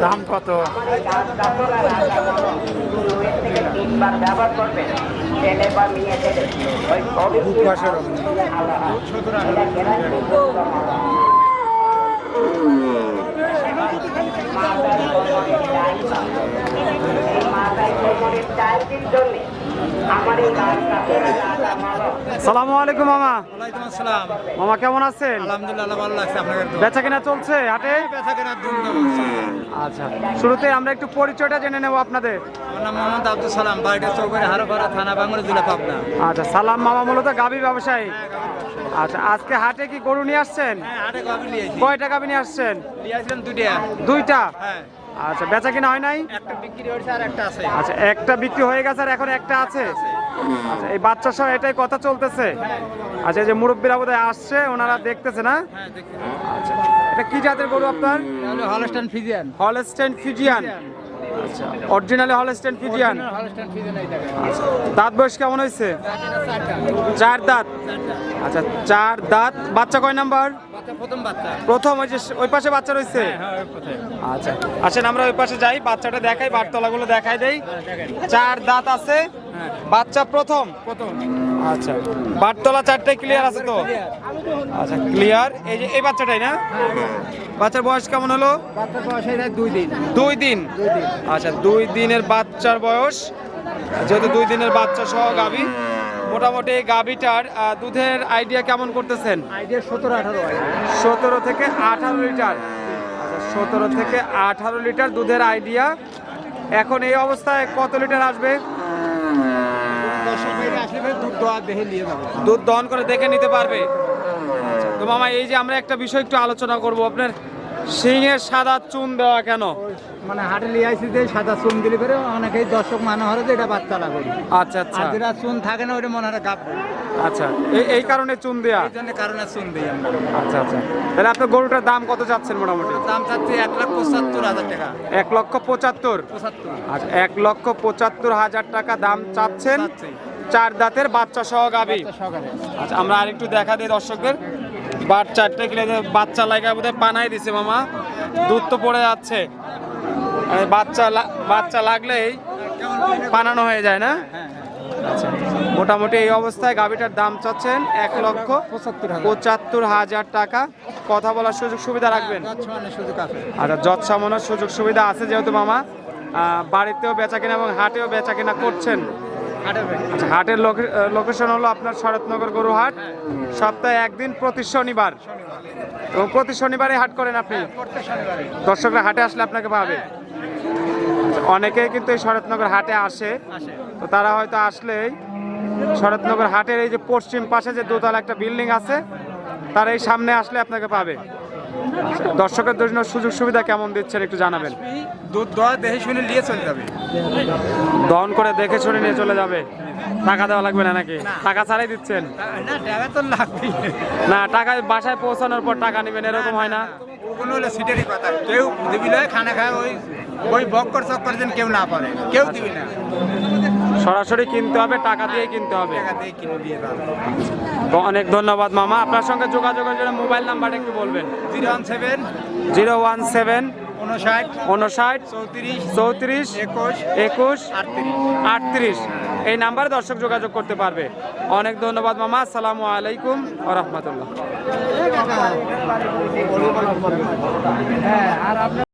দাম কত? সালামু আলাইকুম মামা। ওয়ালাইকুম আসসালাম। মামা কেমন আছেন? আলহামদুলিল্লাহ ভালো লাগছে। আপনাদের দোয়া। বেচা কেনা চলছে হাটে? বেচা কেনার ধুমধাম হচ্ছে। আচ্ছা, শুরুতে আমরা একটু পরিচয়টা জেনে নেব আপনাদের। আমার নাম মোহাম্মদ আব্দুল সালাম, বাড়িটা চৌবাড়ি হারোপাড়া, থানা বাংলা, জেলা পাবনা। আচ্ছা, সালাম মামা মূলত গাভী ব্যবসায়ী। আচ্ছা, আজকে হাটে কি গরু নিয়ে আসছেন? হ্যাঁ, হাটে গাভী নিয়েছি। কয়টা গাভী নিয়ে আসছেন? নিয়ে আসলাম দুইটা। দুইটা? হ্যাঁ, আচ্ছা, বেচা কিনা হয় নাই? একটা বিক্রি হয়েছে আর একটা আছে। আচ্ছা, একটা বিক্রি হয়ে গেছে আর এখন একটা আছে। আচ্ছা, এই বাচ্চা সহ এটাই কথা চলতেছে। আচ্ছা, এই যে মুরব্বীরা বোধহয় আসছে, ওনারা দেখতেছে না? হ্যাঁ, দেখি। আচ্ছা, এটা কি জাতের গরু আপনার? তাহলে হলস্টাইন ফ্রিজিয়ান। Holstein Friesian. আচ্ছা, originally Holstein Friesian. Holstein Friesian এই জায়গায়। আচ্ছা, দাঁত বয়স কেমন হয়েছে? চারটা। 4 দাঁত। আচ্ছা, 4 দাঁত। বাচ্চা কয় নাম্বার? বাচ্চা প্রথম বাচ্চা। প্রথম। ওই যে ওই পাশে বাচ্চা রয়েছে। হ্যাঁ, ওই প্রথম। আচ্ছা, আসেন আমরা ওই পাশে যাই, বাচ্চাটা দেখাই, বাটতলাগুলো দেখাই দেই। 4 দাঁত আছে, হ্যাঁ, বাচ্চা প্রথম। প্রথম। আচ্ছা, বাটতলা 4টাই ক্লিয়ার আছে তো? আচ্ছা, ক্লিয়ার। এই যে এই বাচ্চাটাই না? বাচ্চার বয়স কেমন হলো? বাচ্চার বয়স এই 2 দিন। 2 দিন। আচ্ছা, 2 দিনের বাচ্চার বয়স, যেহেতু 2 দিনের বাচ্চা সহ গাভী, মোটামুটি এই গাভীটার দুধের আইডিয়া কেমন করতেছেন? আইডিয়া 17-18 হয়। 17 থেকে 18 লিটার। আচ্ছা, 17 থেকে 18 লিটার দুধের আইডিয়া। এখন এই অবস্থায় কত লিটার আসবে? 10 মিনিট আসলে দুধ দোয়া দেখে নিয়ে যাবো। দুধ দহন করে দেখে নিতে পারবে। তো মামা, এই যে আমরা একটা বিষয় একটু আলোচনা করব, আপনার সিংহের সাদা চুন দেওয়া কেন? মানে হাটে লিয়ে আইসি যে সাদা চুন দিলে পরে অনেকেই দর্শক মনে হয় যে এটা বাচ্চা লাগবে। আচ্ছা আচ্ছা। আর যেটা চুন থাকে না ওটা মনে হয় গাব। আচ্ছা, এই কারণে চুন দেয়া। এই জন্য কারণে চুন দিই আমরা। আচ্ছা আচ্ছা, তাহলে আপনার গরুটার দাম কত চাচ্ছেন মোটামুটি? দাম চাচ্ছি 1,75,000 টাকা। 1,75,000। 75। আচ্ছা, 1,75,000 টাকা দাম চাচ্ছেন। চাচ্ছি। 4 দাঁতের বাচ্চা সহ গাভী। বাচ্চা সহকারে। আচ্ছা, আমরা আরেকটু দেখা দিই দর্শকদের। বাচ্চাটা কিনে বাচ্চা লাগা বোধহয় পানাই দিছে মামা, দুধ তো পড়ে যাচ্ছে। আর বাচ্চা লাগলেই পানানো হয়ে যায় না? হ্যাঁ, আচ্ছা, মোটামুটি এই অবস্থায় গাভীটার দাম চাচ্ছেন 1,75,000 টাকা। কথা বলার সুযোগ সুবিধা রাখবেন? সুযোগ আছে। আচ্ছা, যত সামান্য সুযোগ সুবিধা আছে, যেহেতু মামা বাড়িতেও বেচা কেনা এবং হাটেও বেচা কেনা করছেন। আচ্ছা, হাটের লোকেশন হলো আপনার শরৎনগর গরু হাট, সপ্তাহে একদিন প্রতি শনিবার। এবং প্রতি শনিবারে হাট করেন আপনি? দর্শকরা হাটে আসলে আপনাকে পাবে। আচ্ছা, অনেকেই কিন্তু এই শরৎনগর হাটে আসে, তো তারা হয়তো আসলেই শরৎনগর হাটের এই যে পশ্চিম পাশে যে দোতলা একটা বিল্ডিং আছে, তার এই সামনে আসলে আপনাকে পাবে। আচ্ছা, দর্শকের জন্য সুযোগ সুবিধা কেমন দিচ্ছেন একটু জানাবেন? দুধ দোয়া দেখে শুনে নিয়ে চলে যাবে। দহন করে দেখে শুনে নিয়ে চলে যাবে। টাকা দেওয়া লাগবে না নাকি? টাকা ছাড়াই দিচ্ছেন? না, টাকা তো লাগবে না, টাকা বাসায় পৌঁছানোর পর টাকা নেবেন, এরকম হয় না? ওগুলো হলো সিটেরই কথা। কেউ দিবি না, খানা খায় ওই বক্কর চক্কর যেন কেউ না পারে, কেউ দিবি না। সরাসরি কিনতে হবে, টাকা দিয়ে কিনতে হবে। টাকা দিয়ে কিনে দিয়ে যাবে। তো অনেক ধন্যবাদ মামা। আপনার সঙ্গে যোগাযোগের জন্য মোবাইল নাম্বারটা একটু বলবেন। 017 017 59 59 34 34 21 21 38। 38। এই নাম্বারে দর্শক যোগাযোগ করতে পারবে। অনেক ধন্যবাদ মামা। আসসালামু আলাইকুম ওয়া রাহমাতুল্লাহ।